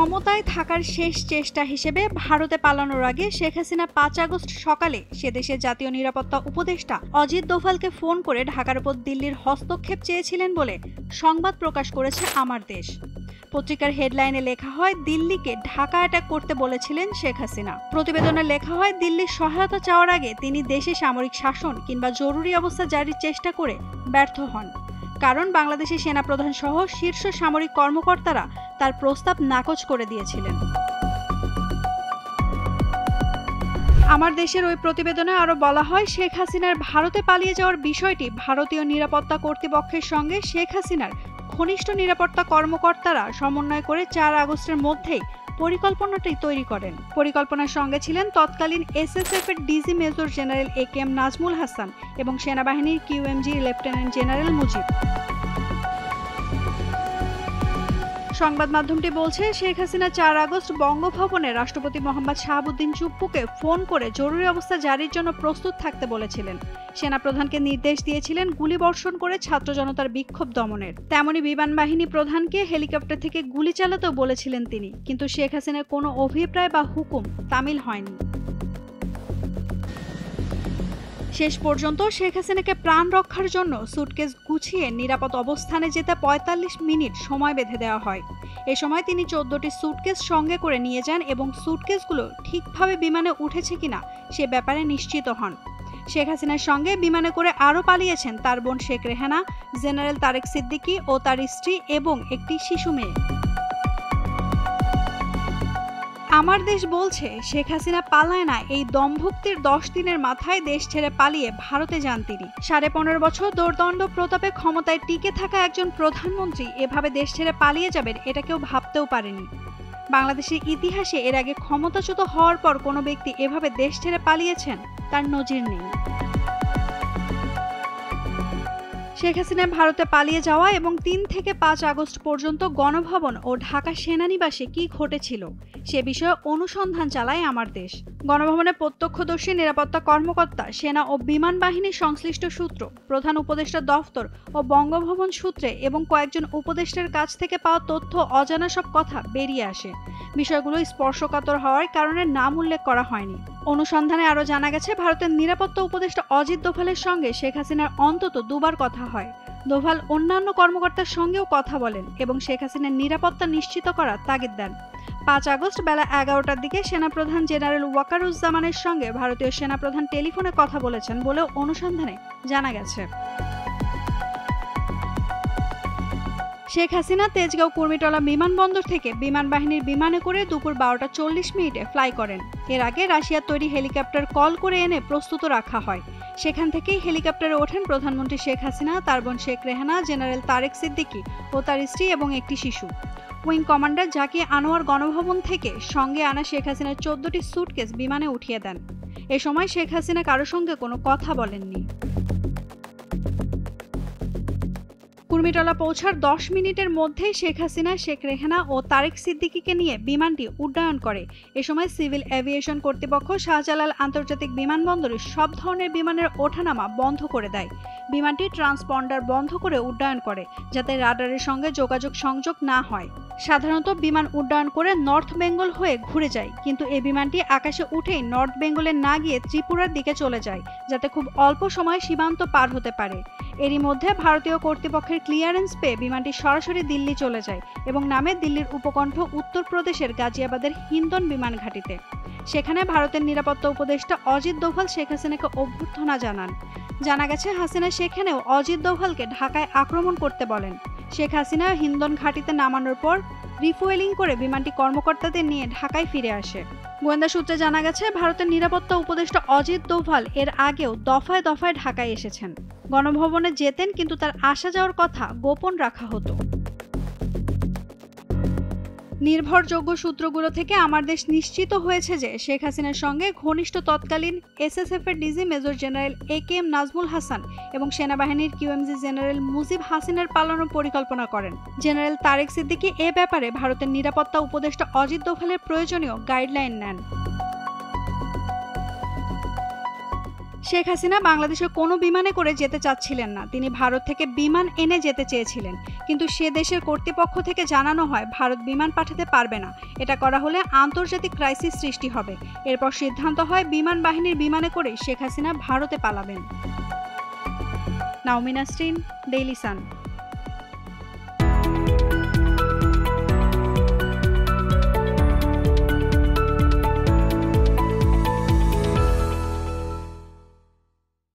ক্ষমতায় থাকার শেষ চেষ্টা হিসেবে ভারতে পালানোর আগে শেখ হাসিনা ৫ আগস্ট সকালে সে দেশের জাতীয় নিরাপত্তা উপদেষ্টা অজিত দোভালকে ফোন করে ঢাকার উপর দিল্লির হস্তক্ষেপ চেয়েছিলেন বলে সংবাদ প্রকাশ করেছে আমার দেশ। পত্রিকার হেডলাইনে লেখা হয়, দিল্লিকে ঢাকা অ্যাটাক করতে বলেছিলেন শেখ হাসিনা। প্রতিবেদনে লেখা হয়, দিল্লির সহায়তা চাওয়ার আগে তিনি দেশে সামরিক শাসন কিংবা জরুরি অবস্থা জারির চেষ্টা করে ব্যর্থ হন, কারণ বাংলাদেশের সেনাপ্রধান সহ শীর্ষ সামরিক কর্মকর্তারা তার প্রস্তাব নাকচ করে দিয়েছিলেন। আমার দেশের ওই প্রতিবেদনে আরও বলা হয়, শেখ হাসিনার ভারতে পালিয়ে যাওয়ার বিষয়টি ভারতীয় নিরাপত্তা কর্তৃপক্ষের সঙ্গে শেখ হাসিনার ঘনিষ্ঠ নিরাপত্তা কর্মকর্তারা সমন্বয় করে ৪ আগস্টের মধ্যেই পরিকল্পনাটি তৈরি করেন। পরিকল্পনার সঙ্গে ছিলেন তৎকালীন এসএসএফ এর DG major general AKM Nazmul Hasan এবং সেনাবাহিনীর কিউএমজি লেফটেন্যান্ট জেনারেল মুজিব। সংবাদ মাধ্যমটি বলছে, শেখ হাসিনা ৪ আগস্ট বঙ্গভবনে রাষ্ট্রপতি মোহাম্মদ শাহাবুদ্দিন চুপ্পুকে ফোন করে জরুরি অবস্থা জারির জন্য প্রস্তুত থাকতে বলেছিলেন। সেনাপ্রধানকে নির্দেশ দিয়েছিলেন গুলিবর্ষণ করে ছাত্র জনতার বিক্ষোভ দমনের। তেমনি বিমান বাহিনী প্রধানকে হেলিকপ্টার থেকে গুলি চালাতেও বলেছিলেন তিনি, কিন্তু শেখ হাসিনার কোনো অভিপ্রায় বা হুকুম তামিল হয়নি। শেষ পর্যন্ত শেখ হাসিনাকে প্রাণ রক্ষার জন্য সুটকেস গুছিয়ে নিরাপদ অবস্থানে যেতে ৪৫ মিনিট সময় বেঁধে দেওয়া হয়। এ সময় তিনি ১৪টি সুটকেস সঙ্গে করে নিয়ে যান এবং সুটকেসগুলো ঠিকভাবে বিমানে উঠেছে কিনা সে ব্যাপারে নিশ্চিত হন। শেখ হাসিনার সঙ্গে বিমানে করে আরও পালিয়েছেন তার বোন শেখ রেহানা, জেনারেল তারেক সিদ্দিকী ও তার স্ত্রী এবং একটি শিশু মেয়ে। আমার দেশ বলছে, শেখ হাসিনা পালায় না। এই দমভুক্তির ১০ দিনের মাথায় দেশ ছেড়ে পালিয়ে ভারতে যান তিনি। ১৫.৫ বছর দোর্দণ্ড প্রতাপে ক্ষমতায় টিকে থাকা একজন প্রধানমন্ত্রী এভাবে দেশ ছেড়ে পালিয়ে যাবেন, এটা কেউ ভাবতেও পারেনি। বাংলাদেশের ইতিহাসে এর আগে ক্ষমতাচ্যুত হওয়ার পর কোনো ব্যক্তি এভাবে দেশ ছেড়ে পালিয়েছেন তার নজির নেই। শেখ হাসিনা ভারতে পালিয়ে যাওয়া এবং ৩ থেকে ৫ আগস্ট পর্যন্ত গণভবন ও ঢাকা সেনানিবাসে কি ঘটেছিল সে বিষয়ে অনুসন্ধান চালায় আমার দেশ। গণভবনে প্রত্যক্ষদর্শী নিরাপত্তা কর্মকর্তা, সেনা ও বিমান বাহিনীর সংশ্লিষ্ট সূত্র, প্রধান উপদেষ্টা দফতর ও বঙ্গভবন সূত্রে এবং কয়েকজন উপদেষ্টার কাছ থেকে পাওয়া তথ্য, অজানা সব কথা বেরিয়ে আসে। বিষয়গুলো স্পর্শকাতর হওয়ার কারণে নাম উল্লেখ করা হয়নি। অনুসন্ধানে আরও জানা গেছে, ভারতের নিরাপত্তা উপদেষ্টা অজিত দোভালের সঙ্গে শেখ হাসিনার অন্তত ২বার কথা হয়। দোভাল অন্যান্য কর্মকর্তার সঙ্গেও কথা বলেন এবং শেখ হাসিনার নিরাপত্তা নিশ্চিত করার তাগিদ দেন। ৫ আগস্ট বেলা ১১টার দিকে সেনাপ্রধান জেনারেল ওয়াকারুজ্জামানের সঙ্গে ভারতীয় সেনাপ্রধান টেলিফোনে কথা বলেছেন বলেও অনুসন্ধানে জানা গেছে। শেখ হাসিনা তেজগাঁও কুর্মিটলা বিমানবন্দর থেকে বিমান বাহিনীর বিমানে করে দুপুর ১২টা ৪০ মিনিটে ফ্লাই করেন। এর আগে রাশিয়ার তৈরি হেলিকপ্টার কল করে এনে প্রস্তুত রাখা হয়। সেখান থেকেই হেলিকপ্টারে ওঠেন প্রধানমন্ত্রী শেখ হাসিনা, তার বোন শেখ রেহানা, জেনারেল তারেক সিদ্দিকী ও তার স্ত্রী এবং একটি শিশু। উইং কমান্ডার জাকি আনোয়ার গণভবন থেকে সঙ্গে আনা শেখ হাসিনার ১৪টি সুটকেস বিমানে উঠিয়ে দেন। এ সময় শেখ হাসিনা কারো সঙ্গে কোনো কথা বলেননি। কুর্মিটলা পৌঁছার ১০ মিনিটের মধ্যেই শেখ হাসিনা, শেখ রেহানা ও তারেক সিদ্দিকীকে নিয়ে বিমানটি উড্ডয়ন করে। এ সময় সিভিল এভিয়েশন কর্তৃপক্ষ শাহজালাল আন্তর্জাতিক বিমানবন্দরে সব ধরনের বিমানের ওঠানামা বন্ধ করে দেয়। বিমানটি ট্রান্সপন্ডার বন্ধ করে উড্ডয়ন করে, যাতে রাডারের সঙ্গে যোগাযোগ সংযোগ না হয়। সাধারণত বিমান উড্ডয়ন করে নর্থ বেঙ্গল হয়ে ঘুরে যায়, কিন্তু এই বিমানটি আকাশে উঠেই নর্থ বেঙ্গলে না গিয়ে ত্রিপুরার দিকে চলে যায়, যাতে খুব অল্প সময়ে সীমান্ত পার হতে পারে। এরই মধ্যে ভারতীয় কর্তৃপক্ষের ক্লিয়ারেন্স পেয়ে বিমানটি সরাসরি দিল্লি চলে যায় এবং নামে দিল্লির উপকণ্ঠ উত্তরপ্রদেশের গাজিয়াবাদের হিন্দন বিমান ঘাঁটিতে। সেখানে ভারতের নিরাপত্তা উপদেষ্টা অজিত দোভাল শেখ হাসিনাকে অভ্যর্থনা জানান। জানা গেছে, হাসিনা সেখানেও অজিত দোভালকে ঢাকায় আক্রমণ করতে বলেন। শেখ হাসিনা হিন্দন ঘাঁটিতে নামানোর পর রিফুয়েলিং করে বিমানটি কর্মকর্তাদের নিয়ে ঢাকায় ফিরে আসে। গোয়েন্দা সূত্রে জানা গেছে, ভারতের নিরাপত্তা উপদেষ্টা অজিত দোভাল এর আগেও দফায় দফায় ঢাকায় এসেছেন। গণভবনে যেতেন, কিন্তু তার আসা যাওয়ার কথা গোপন রাখা হতো। নির্ভরযোগ্য সূত্রগুলো থেকে আমার দেশ নিশ্চিত হয়েছে যে শেখ হাসিনার সঙ্গে ঘনিষ্ঠ তৎকালীন এসএসএফ এর DG major general AKM Nazmul Hasan এবং সেনাবাহিনীর কিউএমজি জেনারেল মুজিব হাসিনার পালানোর পরিকল্পনা করেন। জেনারেল তারেক সিদ্দিকী এ ব্যাপারে ভারতের নিরাপত্তা উপদেষ্টা অজিত দোভালের প্রয়োজনীয় গাইডলাইন নেন। শেখ হাসিনা বাংলাদেশে কোনো বিমানে করে যেতে চাচ্ছিলেন না। তিনি ভারত থেকে বিমান এনে যেতে চেয়েছিলেন, কিন্তু সে দেশের কর্তৃপক্ষ থেকে জানানো হয় ভারত বিমান পাঠাতে পারবে না। এটা করা হলে আন্তর্জাতিক ক্রাইসিস সৃষ্টি হবে। এরপর সিদ্ধান্ত হয় বিমান বাহিনীর বিমানে করে শেখ হাসিনা ভারতে পালাবেন। নাওমিন নাসরিন, ডেইলি সান।